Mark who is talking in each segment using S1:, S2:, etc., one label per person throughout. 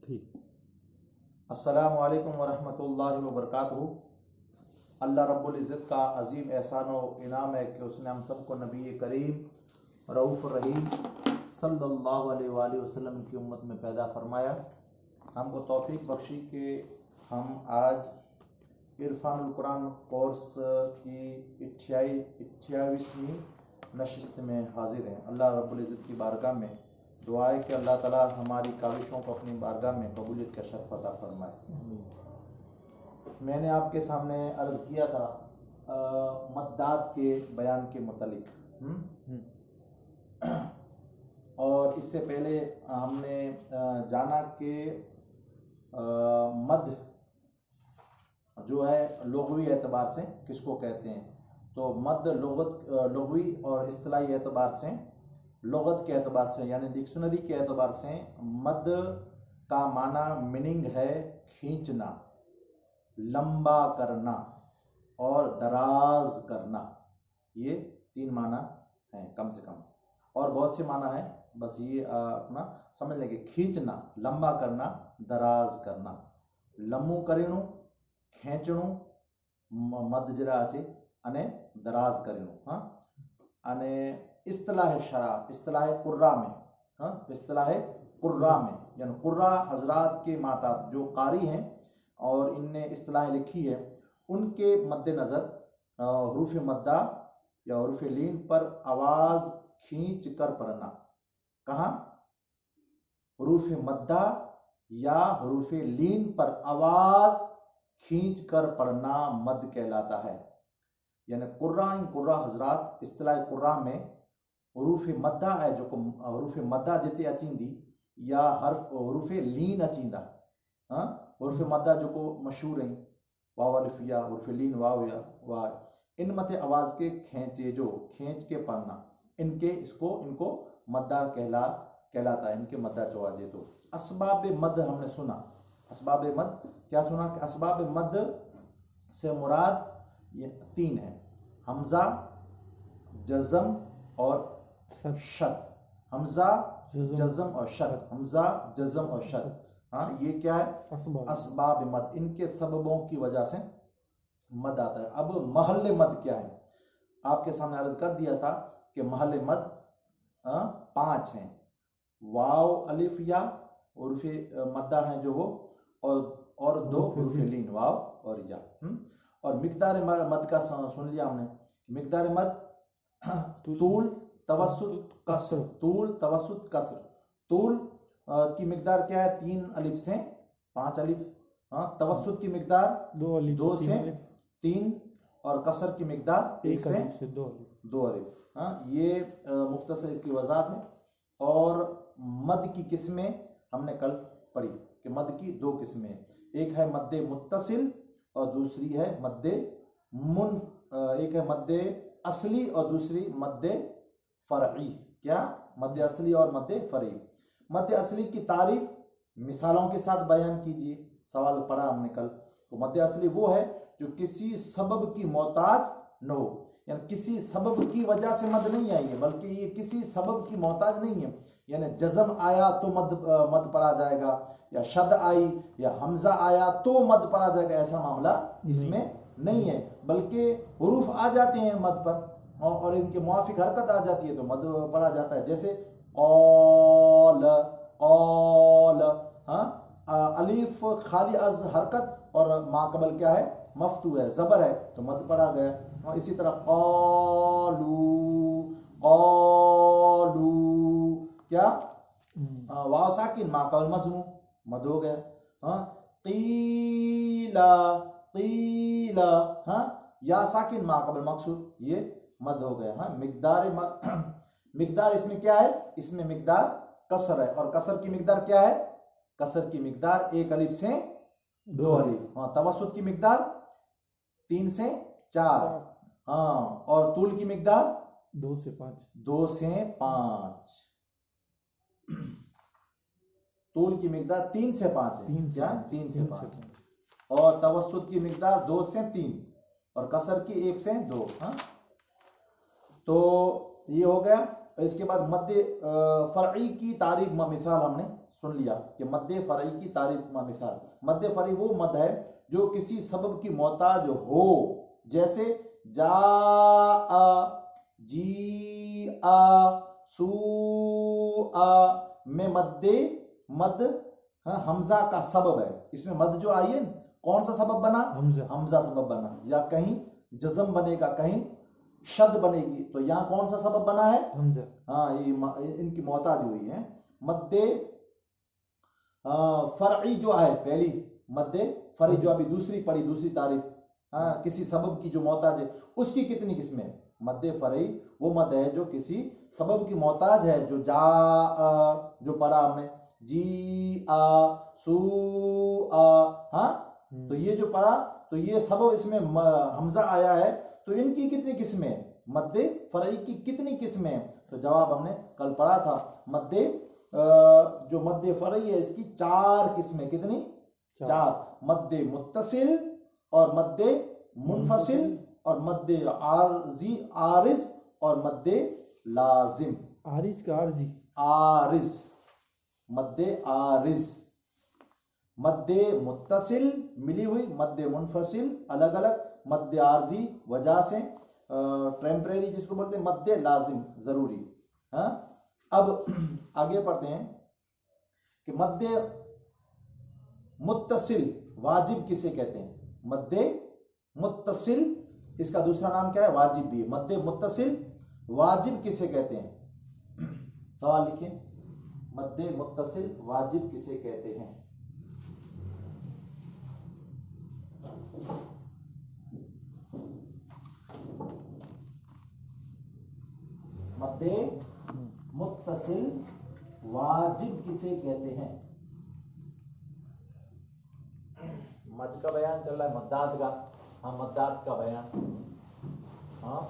S1: ठीक।
S2: अस्सलामु अलैकुम वरहमतुल्लाहि वबरकातुहू। अल्लाह रब्बुल इज़्ज़त का अजीम एहसान व इनाम है कि उसने हम सबको नबी करीम रऊफ़ रहीम सल्लल्लाहु अलैहि वसल्लम की उम्मत में पैदा फरमाया। हमको तौफीक बख्शी कि हम आज इरफानुल कुरान कोर्स की 28वीं नशिस्त में हाजिर हैं। अल्लाह रब्बुल इज़्ज़त की बारगाह में दुआ है कि अल्लाह ताला हमारी काविशों को अपनी बारगाह में कबूलियत का शर्फ अता फरमाए। मैंने आपके सामने अर्ज़ किया था मद्दात के बयान के मुतालिक, और इससे पहले हमने जाना कि मद जो है लुग़वी एतबार से किसको कहते हैं। तो मद लुग़वी और इस्तिलाही एतबार से, लुग़त के एतबार से यानी डिक्शनरी के एतबार से मद का माना मीनिंग है खींचना, लंबा करना और दराज करना। ये 3 माना है कम से कम, और बहुत से माना है, बस ये अपना समझ लेंगे। खींचना, लंबा करना, दराज करना, लम्बू करीणु, खेंचणु मद जरा आचे अने दराज करीणु। हाँ, अने इस्तिलाह शरा, इस्तिलाह कुर्रा में, हाँ, इस्तिलाह कुर्रा में यानी कुर्रा हजरात के मातात जो कारी हैं और इनने इस्तिलाह लिखी है, उनके मद्देनज़र हरूफ मद्दा या हरूफ लीन पर आवाज़ खींच कर पढ़ना। कहाँ? हरूफ मद्दा या हरूफ लीन पर आवाज़ खींच कर पढ़ना मद कहलाता है। यानी कुर्रा हजरात इस्तिलाह कुर्रा में हरूफ मद्दा है जो हरूफ मद्दा जिते अचींदी या हरूफ लीन अचींदा। हाँ, हरूफ मद्दा जो को मशहूर हैं, वाव अलिफ या हरूफ लीन वाव या वाह, इन मते आवाज़ के खींचे, जो खींच के पढ़ना, इनको मद्दा कहलाता है। इनके मद्दा चवाजे। तो असबाब मद हमने सुना। असबाब मद क्या सुना कि असबाब मद से मुराद ये 3 है: हमजा, जज़म और शद। हमजा, जज़म और शद, हमजा, जज़म और शद। हाँ, ये क्या है? असबाब मद। इनके सबबों की वजह से मद आता है। अब महल मद क्या है? आपके सामने अर्ज कर दिया था कि महल मद 5 हैं। वाव अलिफ या उर्फ मद्दा है जो वो, और 2 उर्फ लीन वाव और या। और मिकदार मद का सुन लिया हमने। मिकदार मद तूल तवस्सुत कसर, तूल तवस्सुत कसर। तूल की मिकदार क्या है? 3 अलिफ से 5 अलिफ। हाँ, तवस्सुत की मिकदार 2 से 3 और कसर की मिकदार 1 से 2 अलिफ। हाँ, ये मुख्तसर इसकी वजाहत है। और मद की किस्में हमने कल पढ़ी कि मद की 2 किस्में, एक है मद्दे मुत्तसिल और दूसरी है मद्दे एक है मद्दे असली और दूसरी मद्दे फरई। क्या? मद्दे असली और मद्दे फरई। मद्दे असली की तारीफ मिसालों के साथ बयान कीजिए। सवाल पढ़ा हमने कल। तो मद्दे असली वो है जो किसी सबब की मोहताज न हो, यानी किसी सबब की वजह से मद नहीं आई है, बल्कि ये किसी सबब की मोहताज नहीं है। यानी जज़म आया तो मद पढ़ा जाएगा, या शद आई या हमजा आया तो मद पढ़ा जाएगा, ऐसा मामला इसमें नहीं है। बल्कि हुरूफ आ जाते हैं मद पर और इनके मुआफिक हरकत आ जाती है तो मद पढ़ा जाता है। जैसे कौल, कौल। हाँ, अलीफ खाली अज हरकत और माकबल क्या है? मफ्तू है, जबर है, तो मद पढ़ा गया। इसी तरह कौलू, कौलू क्या? वाव साकिन माकबल मजमू, मद हो गया। हाँ, कीला, कीला। हाँ, या साकिन माकबल मकसूर, ये मद हो गया। हाँ, मिकदार इसमें क्या है? इसमें मिकदार कसर है, और कसर की मिकदार क्या है? कसर की मिकदार 1 अलिफ से 2 अलिफ। हाँ, तवस्सुत की मिकदार 3 से 4। हाँ, और तूल की मिकदार
S1: 2 से 5।
S2: 2 से 5। तूल की मिकदार 3 से 5 है। क्या? 3 से 5। और तवस्सुत की मिकदार 2 से 3 और कसर की 1 से 2। हाँ, तो ये हो गया। इसके बाद मद्दे फरई की तारीफ मिसाल हमने सुन लिया कि मद्दे फरई की तारीफ में मिसाल, मद्दे फरई वो मद है जो किसी सबब की मोहताज हो, जैसे जा आ, जी आ, सू आ में मद्दे मद हमजा का सबब है। इसमें मद जो आई है कौन सा सबब बना? हमजा सबब बना। या कहीं जज़म बनेगा, कहीं शद बनेगी, तो यहाँ कौन सा सबब बना है? हमजा। हाँ, ये इनकी मोहताज हुई है। मद्दे फरई जो है, पहली मद्दे फरई जो अभी दूसरी पढ़ी, दूसरी तारीफ, हाँ, किसी सबब की जो मोहताज है, उसकी कितनी किस्में? मद्दे फरई वो मद है जो किसी सबब की मोहताज है, जो जा जो पढ़ा हमने, जी आ, सू आ, हाँ, तो ये जो पढ़ा, तो ये सबब इसमें हमजा आया है, तो इनकी कितनी किस्में? मद्दे फरई की कितनी किस्में? तो जवाब हमने कल पढ़ा था, मद्दे जो मद्दे फरई है इसकी 4 किस्में। कितनी? 4। मद्दे मुत्तसिल और मद्दे मुनफसिल और मद्दे आरिज और मद्दे लाजिम।
S1: आरिज का आरजी?
S2: आरिज, मद्दे आरिज। मद्दे मुत्तसिल मिली हुई, मद्दे मुनफसिल अलग अलग, मद्दे आरजी वजह से, टेम्परेरी जिसको बोलते हैं, मद्दे लाजिम जरूरी। हाँ, अब आगे पढ़ते हैं कि मद्दे मुत्तसिल वाजिब किसे कहते हैं? मद्दे मुत्तसिल, इसका दूसरा नाम क्या है? वाजिब भी। मद्दे मुत्तसिल वाजिब किसे कहते हैं? सवाल लिखिए, मद्दे मुत्तसिल वाजिब किसे कहते हैं? मद्दे मुत्तसिल वाजिब किसे कहते हैं? मद का बयान चल रहा है, मद्दात का। हाँ, मद्दात का बयान। हाँ,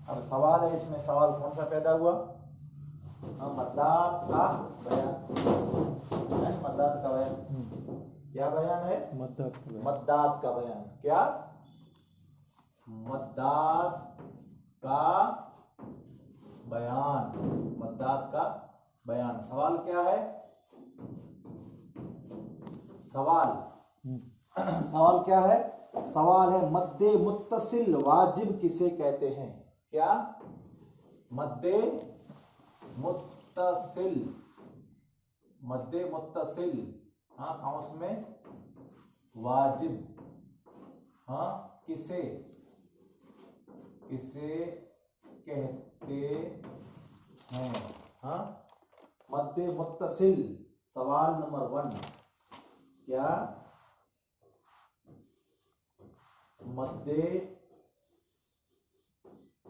S2: अब सवाल है, इसमें सवाल कौन सा पैदा हुआ? हाँ, मद्दात का बयान, मद्दात का बयान। क्या बयान है?
S1: मद्दात का बयान।
S2: मद्दात का बयान। क्या? मद्दात का बयान, मद्दात का बयान। सवाल क्या है? सवाल क्या है? सवाल है मद्दे मुत्तसिल वाजिब किसे कहते हैं? क्या? मद्दे मुत्तसिल, मद्दे मुत्तसिल, हाँ, काउंस में वाजिब, हाँ, किसे कहते हैं? हाँ, मद्दे मुत्तसिल। सवाल नंबर 1, क्या मद्दे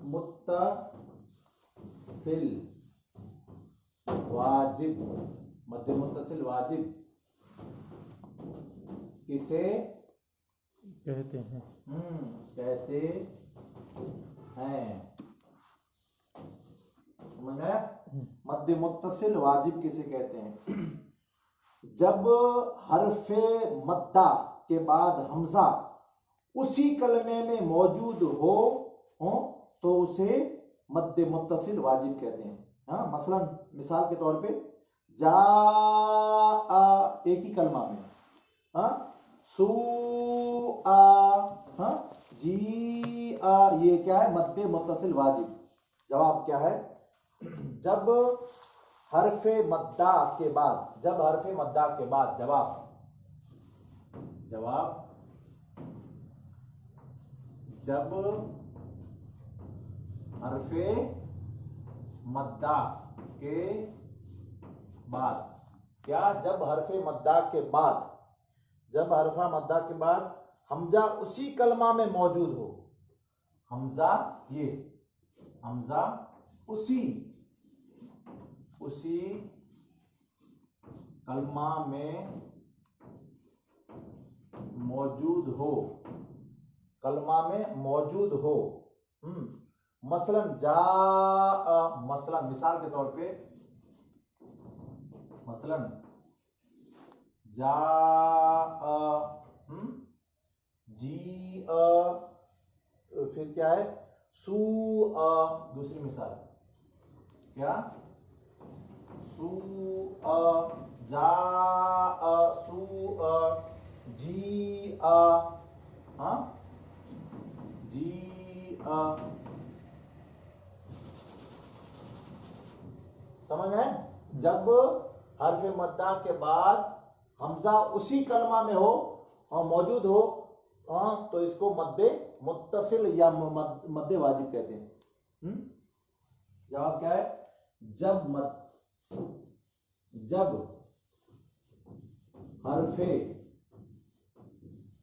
S2: मुत्तसिल वाजिब, मद्दे मुत्तसिल वाजिब किसे
S1: कहते हैं?
S2: कहते हैं। समझ में आया? मद्दे मुत्तसिल वाजिब किसे कहते हैं? जब हरफे मद्दा के बाद हमजा उसी कलमे में मौजूद हो तो उसे मद्दे मुत्तसिल वाजिब कहते हैं। हाँ, मसलन मिसाल के तौर पे जा एक ही कलमा में, हाँ, सू आ, हाँ, जी आ, ये क्या है? मद्दे मुत्तसिल वाजिब। जवाब क्या है? जब हरफे मद्दा के बाद, जब हरफे मद्दा के बाद, जवाब जब हरफे मद्दा के बाद, क्या? जब हरफे मद्दा के बाद, जब हरफा मद्दा के बाद हमजा उसी कलमा में मौजूद हो, हमजा ये हमजा उसी कलमा में मौजूद हो, कलमा में मौजूद हो। मसलन मसलन मिसाल के तौर पे, मसलन जा जी फिर क्या है? सू दूसरी मिसाल, क्या? सू अ, जा अ, सू अ, जी अ, हाँ जी अ, समझ में? जब हर्फ मद्दा के बाद हमजा उसी कलमा में हो और मौजूद हो, तो इसको मद्दे मुत्तसिल या मद्दे वाजिब कहते हैं। जवाब क्या है? जब हर्फे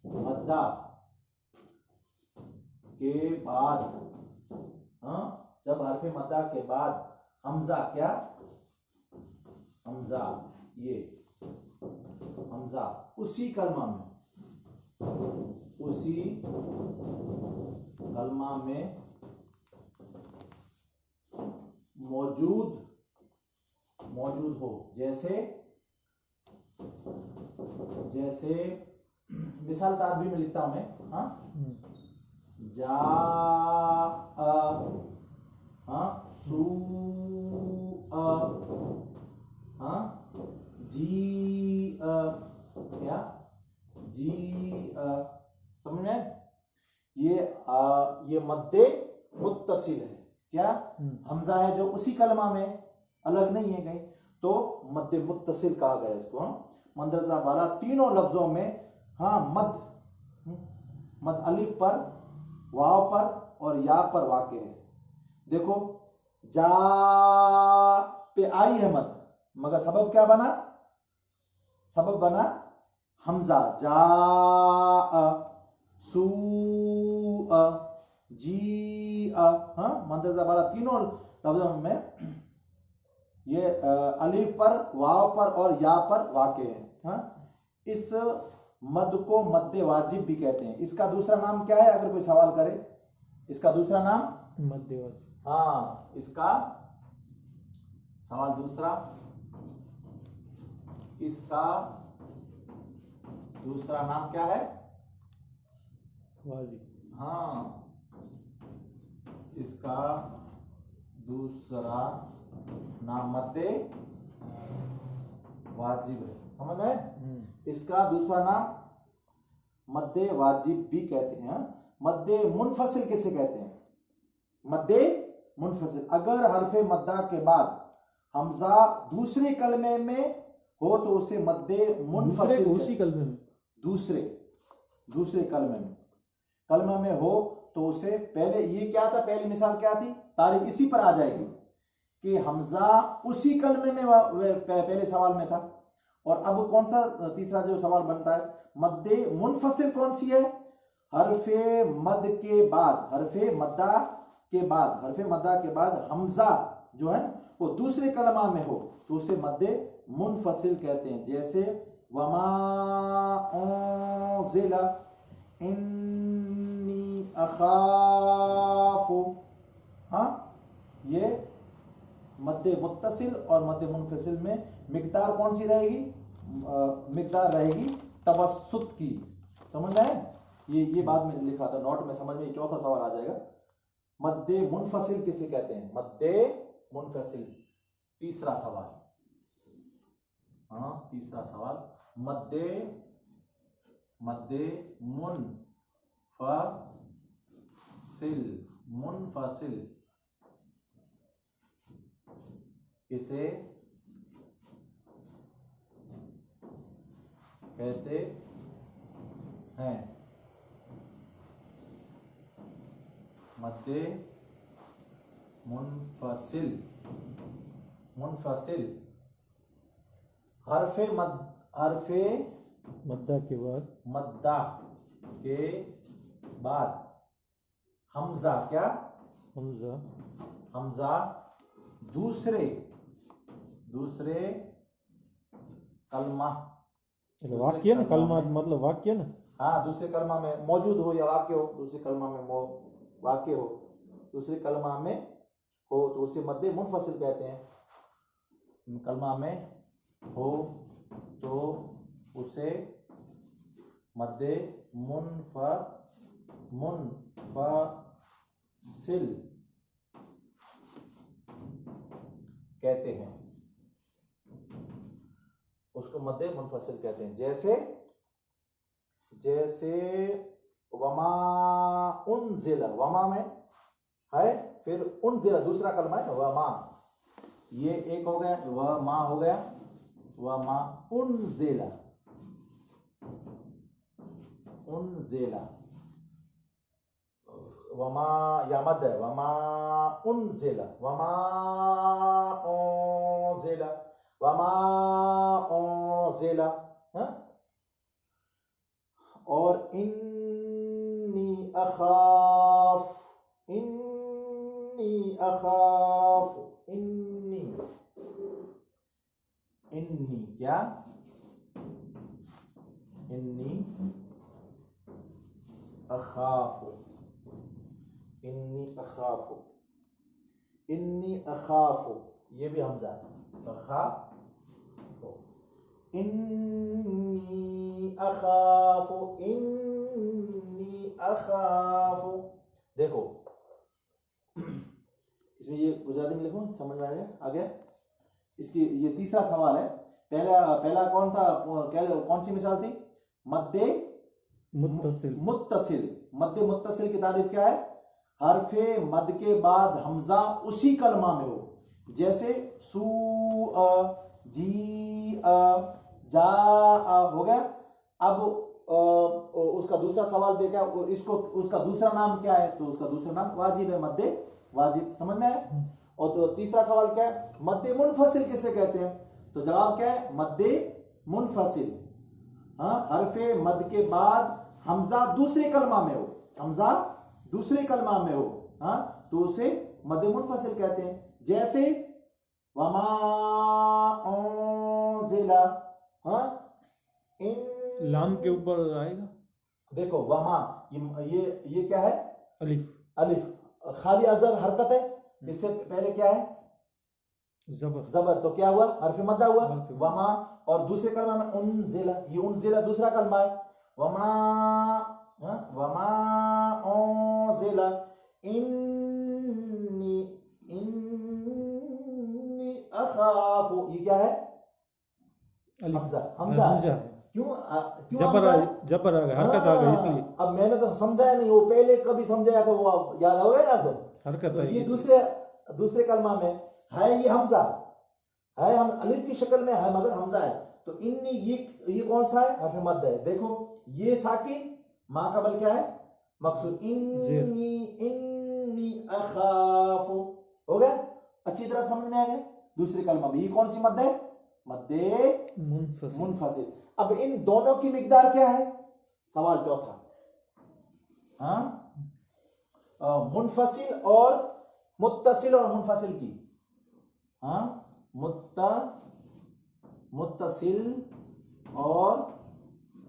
S2: मद्दा के बाद, जब हर्फे मद्दा के बाद हमजा, क्या हमजा, ये हमजा उसी कलमा में मौजूद हो, जैसे मिसाल तारबी में लिखता हूं मैं, जा सू जी क्या जी समझ में? ये मद्दे मुत्तसिल है। क्या? हमजा है जो उसी कलमा में, अलग नहीं है कहीं, तो मद्दे मुत्तसिल कहा गया इसको। मंदरजा बाला तीनों लफ्जों में मद अलिफ पर, वाव पर और या पर वाक़ है। देखो जा पे आई है मद, मगर सबब क्या बना? सबब बना हमजा, जा सू जी मंदरजा बाला तीनों लफ्जों में ये अलिफ पर, वाव पर और या पर वाक़ है। इस मद को मद्दे वाजिब भी कहते हैं। इसका दूसरा नाम क्या है? अगर कोई सवाल करे, इसका दूसरा नाम
S1: मद्दे वाजिब।
S2: इसका सवाल दूसरा, इसका दूसरा नाम क्या है?
S1: वाजिब।
S2: इसका दूसरा नाम मद्दे वाजिब है। समझ में? इसका दूसरा नाम मद्दे वाजिब भी कहते हैं। मद्दे मुनफसिल किसे कहते हैं? मद्दे मुनफसिल, अगर हरफे मद्दा के बाद हमजा दूसरे कलमे में हो तो उसे मद्दे मुनफसिल,
S1: उसी कलमे में, दूसरे
S2: कलमे में हो तो उसे, पहले ये क्या था, पहली मिसाल क्या थी, तारीफ इसी पर आ जाएगी कि हमजा उसी कलमे में पहले सवाल में था। और अब कौन सा तीसरा जो सवाल बनता है, मद्दे मुनफसिल कौन सी है? हरफे मद के बाद, हरफे मद्दा के बाद हमजा जो है वो दूसरे कलमा में हो तो उसे मद्दे मुनफसिल कहते हैं। जैसे वमा उनज़िला इन्नी अखाफु, ये मद्दे मुत्तसिल और मद्दे मुनफसिल में मिकदार कौन सी रहेगी? मिकदार रहेगी तवस्सुत की। समझ में आए? ये बाद में लिखा था नोट में, समझ में, चौथा सवाल आ जाएगा। मद्दे मुनफसिल किसे कहते हैं? मद्दे मुनफसिल। तीसरा सवाल, तीसरा सवाल, मद्दे मुनफसिल किसे कहते हैं? मद्दे मुनफसिल हरफे
S1: मद्दा के
S2: बाद हमजा, क्या हमजा दूसरे कलमा,
S1: वाक्य ना, कलमा मतलब वाक्य ना,
S2: दूसरे कलमा में मौजूद हो या वाक्य हो, दूसरे कलमा में वाक्य हो, दूसरे कलमा में हो तो उसे मद्दे मुनफसिल कहते हैं। कलमा में हो तो उसे मद्दे मुनफसिल कहते हैं। उसको मद्दे मुनफसिल कहते हैं। जैसे जैसे वमा उनजिला, वमा में है, फिर उनजिला दूसरा कलमा है वमा, ये एक हो गया, वह मा हो गया, वमा उनजिला, उनजिला, वमा या मद है, वमा उनजिला, वमा उनजिला, वमा उनजिला, हाँ? और इन्नी अखाफ, इन्नी अखाफ, इन्नी, इन्नी क्या, इन्नी अखाफ, इन्नी अखाफ, इन्नी अखाफ, ये भी हमजा है, अखाफ, इन्नी अखाफ, इन्नी अखाफ। देखो इसमें ये गुजराती में लिखो, समझ में आ गया। इसकी ये तीसरा सवाल है। पहला कौन था, कौन सी मिसाल थी, मद्दे
S1: मुत्तसिल,
S2: मुत्तसिल, मद्दे मुत्तसिल की तारीफ क्या है, हरफे मद के बाद हमजा उसी कलमा में हो, जैसे सू जी जा हो गया। अब उसका दूसरा सवाल देखा, इसको उसका दूसरा नाम क्या है, तो उसका दूसरा नाम वाजिब है, मद्दे वाजिब, समझ में आया। और तो तीसरा सवाल क्या है, मद्दे मुनफसिल किसे कहते हैं, तो जवाब क्या है, मद्दे मुनफसिल, हाँ, हरफे मद के बाद हमजा दूसरे कलमा में हो, हमजा दूसरे कलमा में हो, हाँ, तो उसे मद्दे मुनफसिल कहते हैं। जैसे वमा उनजिला, हाँ, इन
S1: लाम के ऊपर आएगा,
S2: देखो वमा, ये क्या है,
S1: अलिफ,
S2: अलिफ खाली अजर हरकत है, इससे पहले क्या है,
S1: जबर,
S2: जबर, तो क्या हुआ, हरफ मद्दा हुआ,
S1: हरफ मद्दा।
S2: वमा, और दूसरे कलमा में उनजिला, ये उनजिला दूसरा कलमा है, वमा, हाँ, वमा उनजिला, इन्नी, इन्नी अखाफु, ये क्या है,
S1: अलिफ,
S2: हमजा, हमजा
S1: हमजा
S2: है।
S1: है,
S2: क्यों
S1: जबर
S2: हमजा?
S1: जबर आ गया, हरकत आ गई इसलिए,
S2: अब मैंने तो समझाया नहीं, वो पहले कभी समझाया था, वो याद हो गया ना आपको,
S1: हरकत
S2: तो
S1: आई
S2: ये
S1: इसलिए।
S2: दूसरे कलमा में है, ये हमजा है, हम अलिफ की शक्ल में है मगर हमजा है, तो इन्नी, ये कौन सा है, हरफ मद है। देखो ये साकिन, मां का बल क्या है, मकसूर, इन्नी, इन्नी अखाफु, हो गया, अच्छी तरह समझ में आ गया। दूसरे कलमा में ये कौन सी मद है, मद्दे
S1: मुनफसिल,
S2: मुनफसिल। अब इन दोनों की मिकदार क्या है, सवाल चौथा, हाँ, मुनफसिल और मुत्तसिल और मुनफसिल की, हाँ, मुत्तसिल और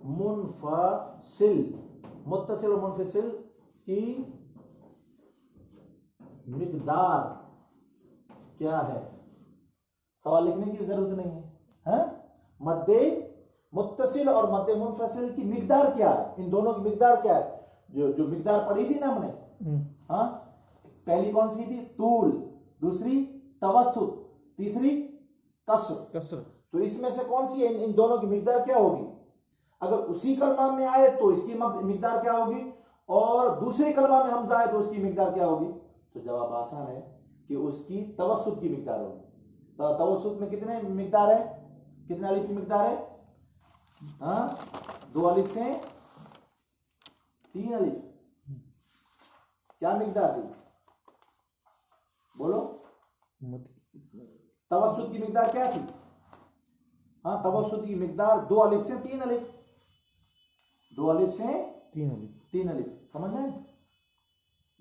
S2: मुनफसिल, मुत्तसिल और मुनफसिल की मिकदार क्या है, सवाल लिखने की जरूरत नहीं है, हैं? मद्दे मुत्तसिल और मद्दे मुनफसिल की मिकदार क्या है, इन दोनों की मिकदार क्या है, जो मिकदार पढ़ी थी ना हमने, हाँ, पहली कौन सी थी, तूल, दूसरी तवस्सुत, तीसरी कसर, तो इसमें से कौन सी है, इन दोनों की मिकदार क्या होगी, अगर उसी कलमा में आए तो इसकी मिकदार क्या होगी, और दूसरे कलमा में हमजा आए तो उसकी मिकदार क्या होगी, तो जवाब आसान है कि उसकी तवस्सुत की मिकदार होगी। तो तवस्सुत में कितने मिकदार है, कितने अलिफ की मिकदार है, हाँ, 2 अलिफ से 3 अलिफ, क्या मिकदार थी, बोलो, तवस्सुत की मिकदार क्या थी, हाँ, तवस्सुत की मिकदार 2 अलिफ से 3 अलिफ, 2 अलिफ से 3 अलिफ, समझ में,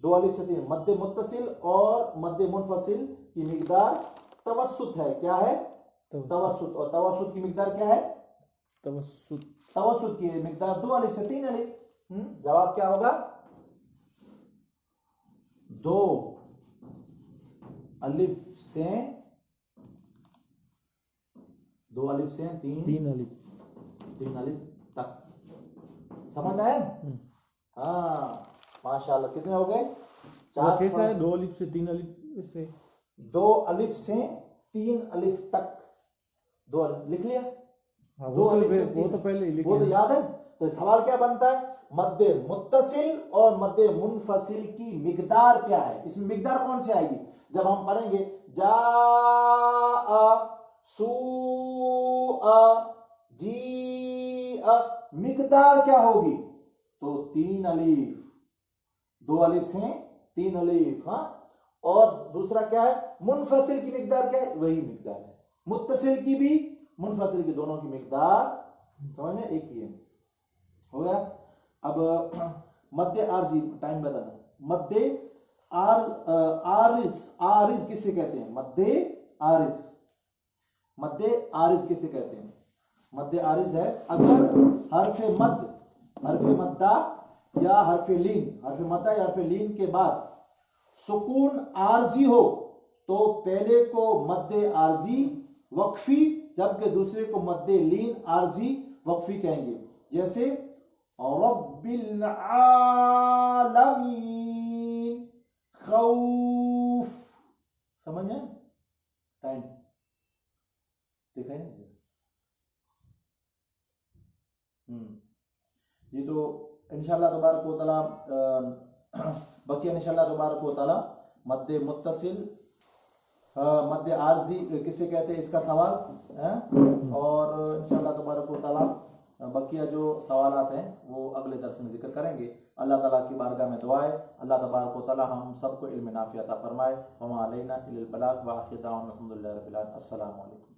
S2: 2 अलिफ से 3, मद्दे मुत्तसिल और मद्दे मुनफसिल की मिकदार तवस्सुत है, क्या है, तवस्सुत, और तवस्सुत की मिकदार क्या है, तवस्सुत की मिकदार 2 अलिफ से 3 अलिफ। जवाब क्या होगा, 2 अलिफ से 3 अलिफ तक, समझ में आया, हाँ, माशाल्लाह, कितने हो गए, 4,
S1: कैसा है, 2 अलिफ से 3 अलिफ से,
S2: 2 अलिफ से 3 अलिफ तक, 2 अलिफ लिख लिया,
S1: हाँ,
S2: दो अलिफ से
S1: वो तो
S2: तीन,
S1: पहले ही लिखे
S2: वो तो
S1: हैं।
S2: याद है। तो सवाल क्या बनता है, मद्दे मुत्तसिल और मद्दे मुनफसिल की मिकदार क्या है। इसमें मिकदार कौन सी आएगी, जब हम पढ़ेंगे जा सू जी मिकदार क्या होगी, तो 3 अलीफ, 2 अलिफ से 3 अलीफ। हाँ, और दूसरा क्या है, मुनफसिल की मिकदार क्या है, वही मिकदार है। मुत्तसिल की भी मुनफसिल की, दोनों की मिकदार समझ में एक ही है। हो गया। अब मध्य आरजी, टाइम बताना, मध्य आरिज किससे कहते हैं, मध्य आरिज, मध्य आरिज किसे कहते हैं, मध्य आरिज है अगर हरफे मद्दा या हरफे लीन, हरफे मद्दा या हरफे लीन के बाद सुकून आरजी हो तो पहले को मध्य आरजी वक्फी, जबकि दूसरे को मध्य लीन आरजी वक्फी कहेंगे। जैसे रब्बिल आलमीन, खौफ, समझ में, टाइम देखा है ना। ये तो इंशाल्लाह तबारक व तआला बकिया इंशाल्लाह तबारक व तआला मद्दे मुत्तसिल मध्य आरजी किसे कहते हैं इसका सवाल है, और इंशाल्लाह तबारक व तआला बकिया जो सवालात हैं वो अगले दर्स में जिक्र करेंगे। अल्लाह ताला की बारगाह में दुआ है, अल्लाह तबारक व तआला हम सबको इल्म नाफिया अता फरमाए। वमा अलैना इल्लल बलाग व आखिर दावाना अल्हम्दुलिल्लाहि रब्बिल आलमीन। अस्सलामु अलैकुम।